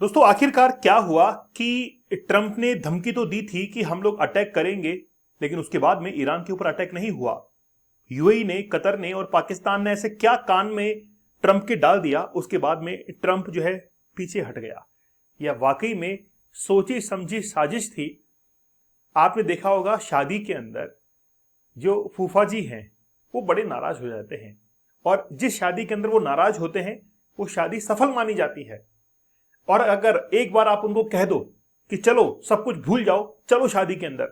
दोस्तों आखिरकार क्या हुआ कि ट्रंप ने धमकी तो दी थी कि हम लोग अटैक करेंगे, लेकिन उसके बाद में ईरान के ऊपर अटैक नहीं हुआ। यूएई ने, कतर ने और पाकिस्तान ने ऐसे क्या कान में ट्रंप के डाल दिया, उसके बाद में ट्रंप जो है पीछे हट गया। यह वाकई में सोची समझी साजिश थी। आपने देखा होगा शादी के अंदर जो फूफा जी हैं वो बड़े नाराज हो जाते हैं, और जिस शादी के अंदर वो नाराज होते हैं वो शादी सफल मानी जाती है। और अगर एक बार आप उनको कह दो कि चलो सब कुछ भूल जाओ, चलो शादी के अंदर,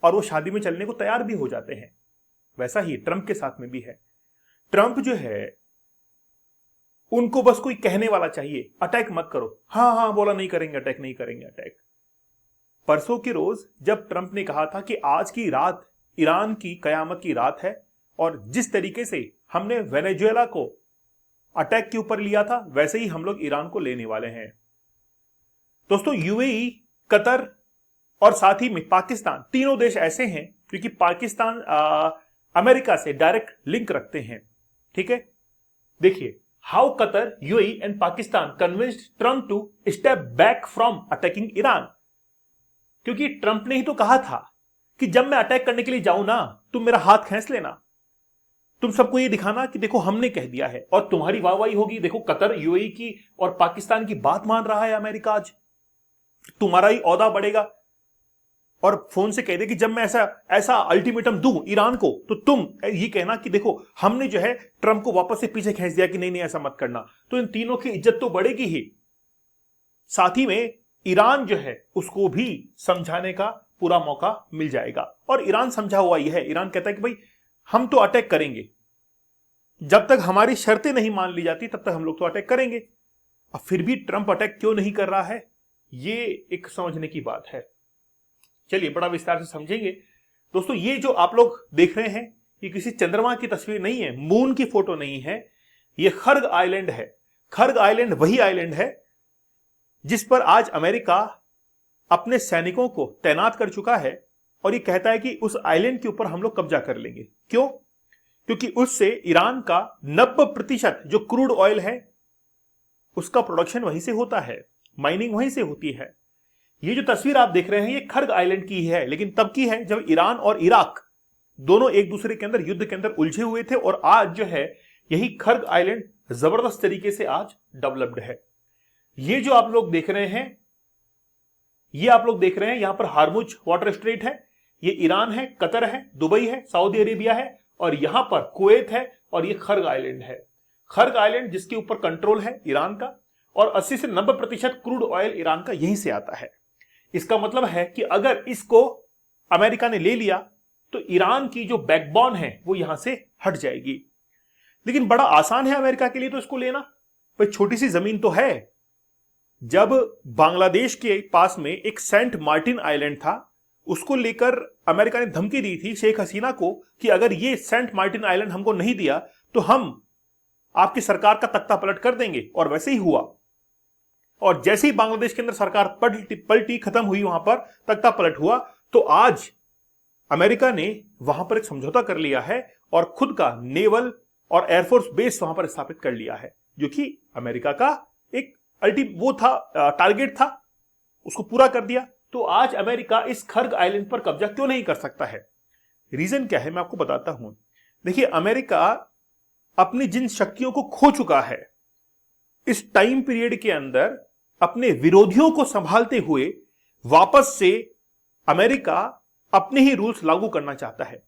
और वो शादी में चलने को तैयार भी हो जाते हैं। वैसा ही ट्रंप के साथ में भी है। ट्रंप जो है उनको बस कोई कहने वाला चाहिए, अटैक मत करो। हाँ हाँ बोला, नहीं करेंगे अटैक, नहीं करेंगे अटैक। परसों के रोज जब ट्रंप ने कहा था कि आज की रात ईरान की कयामत की रात है, और जिस तरीके से हमने वेनेजुएला को अटैक के ऊपर लिया था वैसे ही हम लोग ईरान को लेने वाले हैं। दोस्तों यूएई, कतर और साथ ही में पाकिस्तान, तीनों देश ऐसे हैं क्योंकि पाकिस्तान अमेरिका से डायरेक्ट लिंक रखते हैं। ठीक है, देखिए, how Qatar, UAE and Pakistan convinced Trump to step back from attacking Iran. क्योंकि ट्रंप ने ही तो कहा था कि जब मैं अटैक करने के लिए जाऊं ना, तुम मेरा हाथ खींच लेना, तुम सबको ये दिखाना कि देखो हमने कह दिया है, और तुम्हारी वाहवाही होगी। देखो कतर, यूएई की और पाकिस्तान की बात मान रहा है अमेरिका, आज तुम्हारा ही औहदा बढ़ेगा। और फोन से कह दे कि जब मैं ऐसा ऐसा अल्टीमेटम दूं ईरान को, तो तुम ये कहना कि देखो हमने जो है ट्रंप को वापस से पीछे खींच दिया कि नहीं नहीं ऐसा मत करना। तो इन तीनों की इज्जत तो बढ़ेगी ही, साथ ही में ईरान जो है उसको भी समझाने का पूरा मौका मिल जाएगा। और ईरान समझा हुआ यह है, ईरान कहता है कि भाई हम तो अटैक करेंगे, जब तक हमारी शर्तें नहीं मान ली जाती तब तक हम लोग तो अटैक करेंगे। अब फिर भी ट्रंप अटैक क्यों नहीं कर रहा है, ये एक समझने की बात है। चलिए बड़ा विस्तार से समझेंगे। दोस्तों ये जो आप लोग देख रहे हैं ये किसी चंद्रमा की तस्वीर नहीं है, मून की फोटो नहीं है, ये खर्ग आइलैंड है। खर्ग आइलैंड वही आइलैंड है जिस पर आज अमेरिका अपने सैनिकों को तैनात कर चुका है, और ये कहता है कि उस आइलैंड के ऊपर हम लोग कब्जा कर लेंगे। क्यों? क्योंकि उससे ईरान का 90% जो क्रूड ऑयल है उसका प्रोडक्शन वहीं से होता है, माइनिंग वहीं से होती है। ये जो तस्वीर आप देख रहे हैं ये खर्ग आइलैंड की है, लेकिन तब की है जब ईरान और इराक दोनों एक दूसरे के अंदर युद्ध के अंदर उलझे हुए थे, और आज जो है यही खर्ग आइलैंड जबरदस्त तरीके से आज डेवलप्ड है। ये जो आप लोग देख रहे हैं, ये आप लोग देख रहे हैं यहां पर हार्मुज वाटर स्ट्रेट है, ये ईरान है, कतर है, दुबई है, सऊदी अरेबिया है, और यहां पर कुवैत है, और ये खर्ग आइलैंड है। खर्ग आइलैंड जिसके ऊपर कंट्रोल है ईरान का, और 80 से 90% क्रूड ऑयल ईरान का यहीं से आता है। इसका मतलब है कि अगर इसको अमेरिका ने ले लिया तो ईरान की जो बैकबोन है वो यहां से हट जाएगी। लेकिन बड़ा आसान है अमेरिका के लिए तो इसको लेना, भाई छोटी सी जमीन तो है। जब बांग्लादेश के पास में एक सेंट मार्टिन आइलैंड था, उसको लेकर अमेरिका ने धमकी दी थी शेख हसीना को कि अगर ये सेंट मार्टिन आइलैंड हमको नहीं दिया तो हम आपकी सरकार का तख्ता पलट कर देंगे, और वैसे ही हुआ। और जैसे ही बांग्लादेश के अंदर सरकार पलटी, खत्म हुई, वहां पर तख्ता पलट हुआ, तो आज अमेरिका ने वहां पर एक समझौता कर लिया है और खुद का नेवल और एयरफोर्स बेस वहां पर स्थापित कर लिया है, जो कि अमेरिका का एक वो था, टारगेट था, उसको पूरा कर दिया। तो आज अमेरिका इस खर्ग आइलैंड पर कब्जा क्यों नहीं कर सकता है? रीजन क्या है मैं आपको बताता हूं। देखिए, अमेरिका अपनी जिन शक्तियों को खो चुका है, इस टाइम पीरियड के अंदर अपने विरोधियों को संभालते हुए वापस से अमेरिका अपने ही रूल्स लागू करना चाहता है।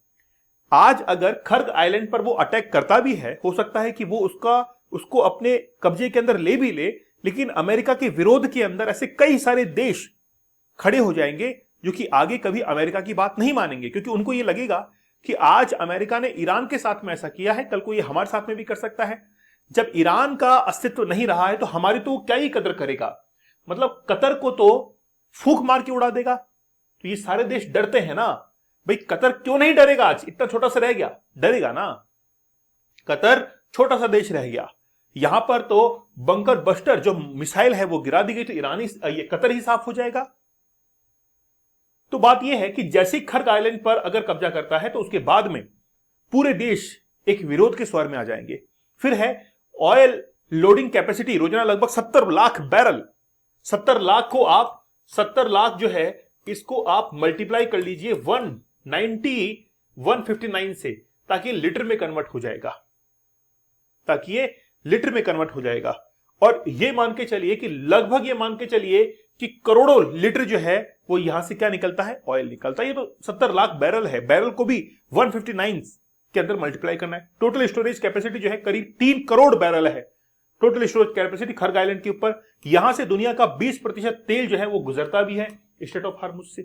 आज अगर खर्ग आइलैंड पर वो अटैक करता भी है, हो सकता है कि वो उसको अपने कब्जे के अंदर ले भी ले, लेकिन अमेरिका के विरोध के अंदर ऐसे कई सारे देश खड़े हो जाएंगे जो कि आगे कभी अमेरिका की बात नहीं मानेंगे, क्योंकि उनको ये लगेगा कि आज अमेरिका ने ईरान के साथ में ऐसा किया है, कल को ये हमारे साथ में भी कर सकता है। जब ईरान का अस्तित्व नहीं रहा है तो हमारी तो क्या ही कदर करेगा, मतलब कतर को तो फूंक मार के उड़ा देगा। तो ये सारे देश डरते हैं ना, भाई कतर क्यों नहीं डरेगा? आज इतना छोटा सा रह गया, डरेगा ना। कतर छोटा सा देश रह गया, यहां पर तो बंकर बस्टर जो मिसाइल है वो गिरा दी गई, तो ये कतर ही साफ हो जाएगा। तो बात यह है कि जैसे खर्ग आइलैंड पर अगर कब्जा करता है तो उसके बाद में पूरे देश एक विरोध के स्वर में आ जाएंगे। फिर है ऑयल लोडिंग कैपेसिटी, रोजाना लगभग 70 लाख बैरल 70 लाख जो है इसको आप मल्टीप्लाई कर लीजिए 159 से, ताकि लिटर में कन्वर्ट हो जाएगा, और ये मान के चलिए कि लगभग ये मान के चलिए कि करोड़ों लीटर जो है वो यहां से क्या निकलता है, ऑयल निकलता है। ये तो 70 लाख बैरल है, बैरल को भी 159 के अंदर मल्टीप्लाई करना है। टोटल स्टोरेज कैपेसिटी जो है करीब 3 करोड़ बैरल है, टोटल स्टोरेज कैपेसिटी खर्ग आइलैंड के ऊपर। यहां से दुनिया का 20% तेल जो है वो गुजरता भी है स्ट्रेट ऑफ हार्मुज से।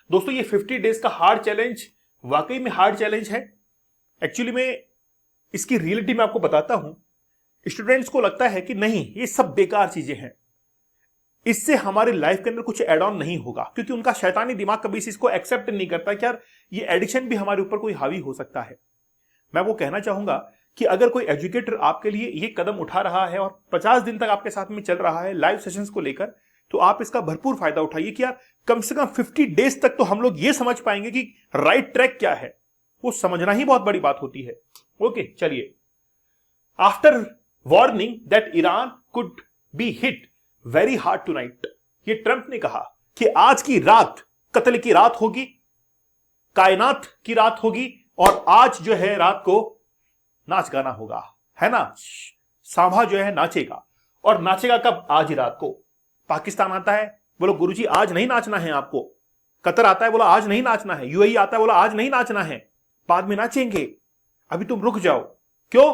दोस्तों ये 50 डेज का हार्ड चैलेंज वाकई में हार्ड चैलेंज है। एक्चुअली में इसकी रियलिटी मैं आपको बताता हूं। स्टूडेंट्स को लगता है कि नहीं ये सब बेकार चीजें हैं, इससे हमारी लाइफ के अंदर कुछ एड ऑन नहीं होगा, क्योंकि उनका शैतानी दिमाग कभी इस चीज को एक्सेप्ट नहीं करता कि यार ये एडिक्शन भी हमारे ऊपर कोई हावी हो सकता है। मैं वो कहना चाहूंगा कि अगर कोई एजुकेटर आपके लिए ये कदम उठा रहा है और 50 दिन तक आपके साथ में चल रहा है लाइव सेशंस को लेकर, तो आप इसका भरपूर फायदा उठाइए कि यार कम से कम 50 डेज तक तो हम लोग ये समझ पाएंगे कि राइट ट्रैक क्या है। वो समझना ही बहुत बड़ी बात होती है। ओके चलिए, after warning that Iran could be hit very hard tonight, ये ट्रंप ने कहा कि आज की रात कत्ल की रात होगी, कायनात की रात होगी, और आज जो है रात को नाच गाना होगा, है ना। सांभा जो है नाचेगा, और नाचेगा कब, आज ही रात को। पाकिस्तान आता है, बोलो गुरुजी आज नहीं नाचना है आपको। कतर आता है, बोला आज नहीं नाचना है। यूएई आता है, बोला आज नहीं नाचना है, बाद में नाचेंगे, अभी तुम रुक जाओ। क्यों?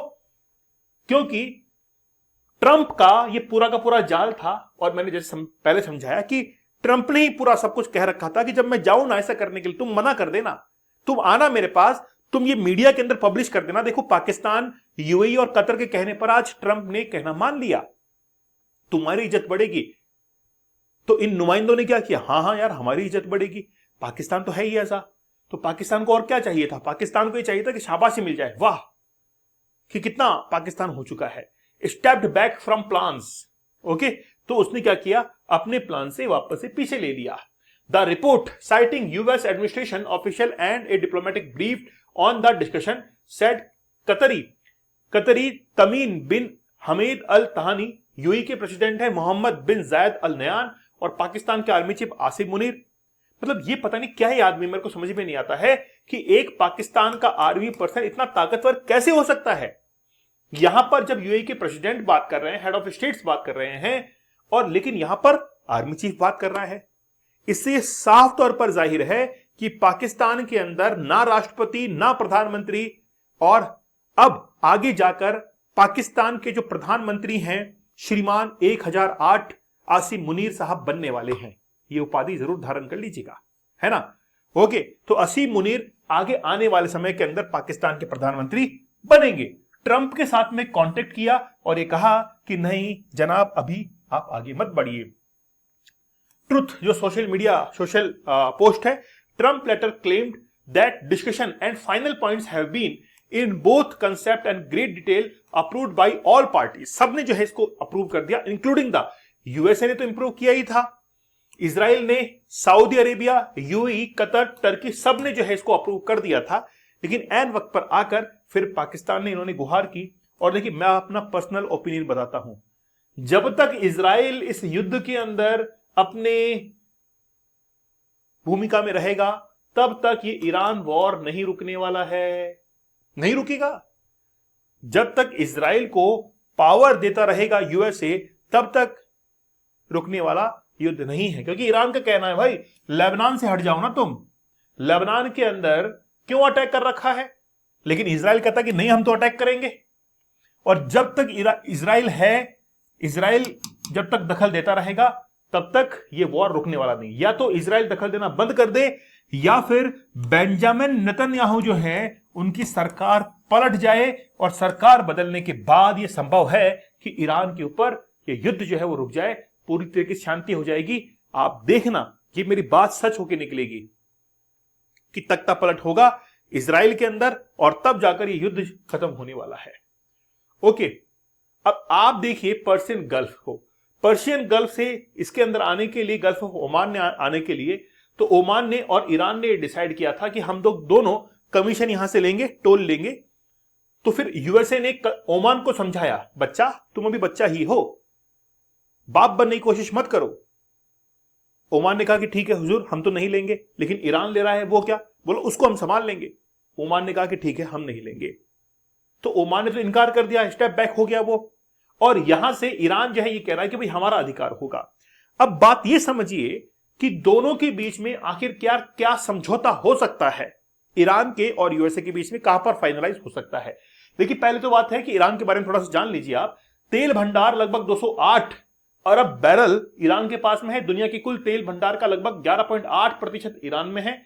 क्योंकि ट्रंप का ये पूरा का पूरा जाल था, और मैंने जैसे पहले समझाया कि ट्रंप ने ही पूरा सब कुछ कह रखा था कि जब मैं जाऊं ना ऐसा करने के लिए, तुम मना कर देना, तुम आना मेरे पास, तुम ये मीडिया के अंदर पब्लिश कर देना। देखो पाकिस्तान, यूएई और कतर के कहने पर आज ट्रंप ने कहना मान लिया, तुम्हारी इज्जत बढ़ेगी। तो इन नुमाइंदों ने क्या किया, हाँ हाँ यार हमारी इज्जत बढ़ेगी, पाकिस्तान तो है ही ऐसा। तो पाकिस्तान को और क्या चाहिए था, पाकिस्तान को ये चाहिए था कि शाबाशी मिल जाए, वाह कि कितना पाकिस्तान हो चुका है, stepped back from plans. Okay, तो उसने क्या किया, अपने प्लान से वापस से पीछे ले लिया। The report citing US administration official and a diplomatic brief on the discussion said Qatari Tamim bin Hamad Al Thani, UAE के प्रेसिडेंट है मोहम्मद बिन जायद अल नयान, और पाकिस्तान के आर्मी चीफ आसिम मुनीर। मतलब ये पता नहीं क्या है आदमी, मेरे को समझ में नहीं आता है कि एक पाकिस्तान का आर्मी पर्सन इतना ताकतवर कैसे हो सकता है। यहां पर जब यूएई के प्रेसिडेंट बात कर रहे हैं, हेड ऑफ स्टेट्स बात कर रहे हैं, और लेकिन यहां पर आर्मी चीफ बात कर रहा है। इससे साफ तौर पर जाहिर है कि पाकिस्तान के अंदर ना राष्ट्रपति ना प्रधानमंत्री, और अब आगे जाकर पाकिस्तान के जो प्रधानमंत्री हैं श्रीमान 1008 आसिम मुनीर साहब बनने वाले हैं। ये उपाधि जरूर धारण कर लीजिएगा, है ना। ओके, तो आसिम मुनीर आगे आने वाले समय के अंदर पाकिस्तान के प्रधानमंत्री बनेंगे। ट्रंप के साथ में कांटेक्ट किया और ये कहा कि नहीं जनाब अभी आप आगे मत बढ़िए। ट्रुथ जो सोशल पोस्ट है, Trump later claimed that discussion and final points have been in both concept and great detail approved by all parties. सबने जो है इसको अप्रूव कर दिया, इंक्लूडिंग द यूएसए ने तो इंप्रूव किया ही था, इजराइल ने, Saudi Arabia, UAE, Qatar, Turkey, सबने जो है इसको अप्रूव कर दिया था। लेकिन एन वक्त पर आकर फिर पाकिस्तान ने इन्होंने गुहार की। और देखिए मैं अपना पर्सनल ओपिनियन बताता हूं, जब तक इजराइल इस युद्ध के अंदर अपने भूमिका में रहेगा तब तक ये ईरान वॉर नहीं रुकने वाला है, नहीं रुकेगा। जब तक इजराइल को पावर देता रहेगा यूएसए तब तक रुकने वाला युद्ध नहीं है। क्योंकि ईरान का कहना है भाई लेबनान से हट जाओ ना तुम, लेबनान के अंदर क्यों अटैक कर रखा है, लेकिन इजराइल कहता कि नहीं हम तो अटैक करेंगे। और जब तक इजराइल जब तक दखल देता रहेगा तब तक ये वॉर रुकने वाला नहीं। या तो इजराइल दखल देना बंद कर दे, या फिर बेंजामिन नेतन्याहू जो है उनकी सरकार पलट जाए, और सरकार बदलने के बाद यह संभव है कि ईरान के ऊपर यह युद्ध जो है वो रुक जाए, पूरी तरीके से शांति हो जाएगी। आप देखना ये मेरी बात सच होकर निकलेगी कि तख्ता पलट होगा इजराइल के अंदर, और तब जाकर यह युद्ध खत्म होने वाला है। ओके, अब आप देखिए पर्शियन गल्फ को, पर्शियन गल्फ से इसके अंदर आने के लिए, गल्फ ऑफ ओमान ने आने के लिए, तो ओमान ने और ईरान ने डिसाइड किया था कि हम लोग दोनों कमीशन यहां से लेंगे, टोल लेंगे। तो फिर यूएसए ने ओमान को समझाया, बच्चा तुम अभी बच्चा ही हो, बाप बनने की कोशिश मत करो। ओमान ने कहा कि ठीक है हुजूर, हम तो नहीं लेंगे, लेकिन ईरान ले रहा है, वो क्या, बोलो उसको हम संभाल लेंगे। ओमान ने कहा कि ठीक है हम नहीं लेंगे, तो ओमान ने तो इनकार कर दिया, स्टेप बैक हो गया वो। और यहां से ईरान जो है ये कह रहा है कि भाई हमारा अधिकार होगा। अब बात ये समझिए कि दोनों के बीच में आखिर क्या क्या समझौता हो सकता है, ईरान के और यूएसए के बीच में कहां पर फाइनलाइज हो सकता है। देखिए पहले तो बात है कि ईरान के बारे में थोड़ा सा जान लीजिए आप। तेल भंडार लगभग 208 अरब बैरल ईरान के पास में है। दुनिया की कुल तेल भंडार का लगभग 11.8% ईरान में है।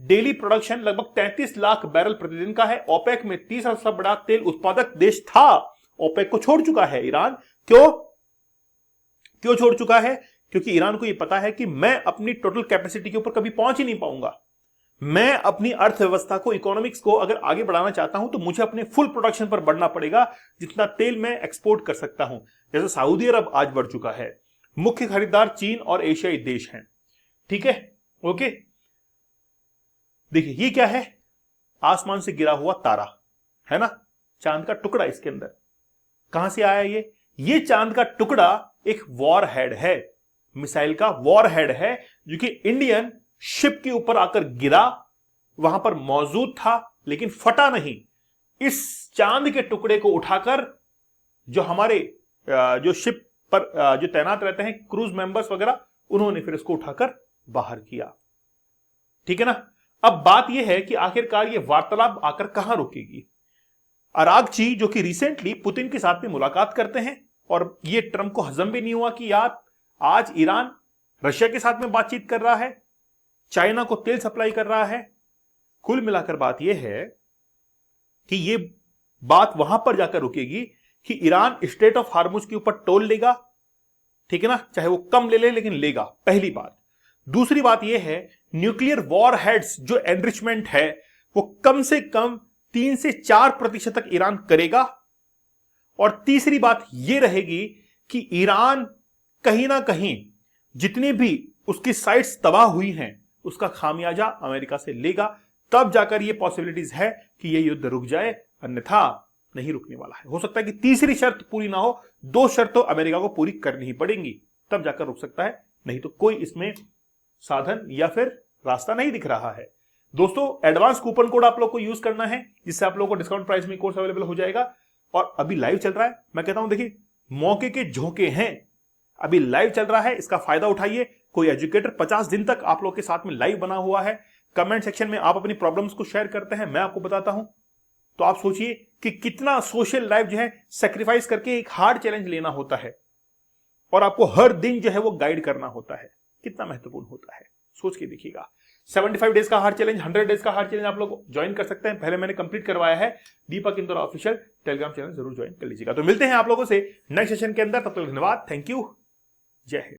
डेली प्रोडक्शन लगभग 33 लाख बैरल प्रतिदिन का है। ओपेक में तीसरा सबसे बड़ा तेल उत्पादक देश था, ओपेक को छोड़ चुका है ईरान। क्यों छोड़ चुका है? क्योंकि ईरान को यह पता है कि मैं अपनी टोटल कैपेसिटी के ऊपर कभी पहुंच ही नहीं पाऊंगा। मैं अपनी अर्थव्यवस्था को, इकोनॉमिक्स को अगर आगे बढ़ाना चाहता हूं तो मुझे अपने फुल प्रोडक्शन पर बढ़ना पड़ेगा, जितना तेल मैं एक्सपोर्ट कर सकता हूं। जैसे सऊदी अरब आज बढ़ चुका है। मुख्य खरीदार चीन और एशियाई देश हैं। ठीक है, ओके। देखिए ये क्या है, आसमान से गिरा हुआ तारा है ना, चांद का टुकड़ा। इसके अंदर कहां से आया ये चांद का टुकड़ा एक वॉर हेड है, मिसाइल का वॉर हेड है, जो कि इंडियन शिप के ऊपर आकर गिरा, वहां पर मौजूद था लेकिन फटा नहीं। इस चांद के टुकड़े को उठाकर जो हमारे जो शिप पर जो तैनात रहते हैं क्रूज मेंबर्स वगैरह, उन्होंने फिर इसको उठाकर बाहर किया। ठीक है ना। अब बात यह है कि आखिरकार ये वार्तालाप आकर कहां रुकेगी। अरागची जो कि रिसेंटली पुतिन के साथ में मुलाकात करते हैं, और ये ट्रंप को हजम भी नहीं हुआ कि यार आज ईरान रशिया के साथ में बातचीत कर रहा है, चाइना को तेल सप्लाई कर रहा है। कुल मिलाकर बात यह है कि ये बात वहां पर जाकर रुकेगी कि ईरान स्ट्रेट ऑफ हार्मुज के ऊपर टोल लेगा। ठीक है ना, चाहे वो कम ले ले लेकिन लेगा, पहली बात। दूसरी बात यह है न्यूक्लियर वॉर हेड्स जो एनरिचमेंट है वो कम से कम 3 से 4% तक ईरान करेगा। और तीसरी बात यह रहेगी कि ईरान कहीं ना कहीं जितनी भी उसकी साइट्स तबाह हुई हैं उसका खामियाजा अमेरिका से लेगा। तब जाकर यह पॉसिबिलिटीज है कि यह युद्ध रुक जाए, अन्यथा नहीं रुकने वाला है। हो सकता है कि तीसरी शर्त पूरी ना हो, 2 शर्तों अमेरिका को पूरी करनी ही पड़ेंगी, तब जाकर रुक सकता है, नहीं तो कोई इसमें साधन या फिर रास्ता नहीं दिख रहा है। दोस्तों एडवांस कूपन कोड आप लोग को यूज करना है, जिससे आप लोगों को डिस्काउंट प्राइस में कोर्स अवेलेबल हो जाएगा। और अभी लाइव चल रहा है, मैं कहता हूं देखिए मौके के झोंके हैं, अभी लाइव चल रहा है, इसका फायदा उठाइए। कोई एजुकेटर 50 दिन तक आप लोग के साथ में लाइव बना हुआ है। कमेंट सेक्शन में आप अपनी प्रॉब्लम्स को शेयर करते हैं, मैं आपको बताता हूं। तो आप सोचिए कि कितना सोशल लाइफ जो है सेक्रीफाइस करके एक हार्ड चैलेंज लेना होता है, और आपको हर दिन जो है वो गाइड करना होता है, कितना महत्वपूर्ण होता है, सोच के देखिएगा। 75 डेज का हार्ड चैलेंज, 100 डेज का हार्ड चैलेंज आप लोग ज्वाइन कर सकते हैं। पहले मैंने कंप्लीट करवाया है, दीपक इंदौर ऑफिशियल टेलीग्राम चैनल जरूर ज्वाइन कर लीजिएगा। तो मिलते हैं आप लोगों से नेक्स्ट सेशन के अंदर, तब तक धन्यवाद, थैंक यू, जय हिंद।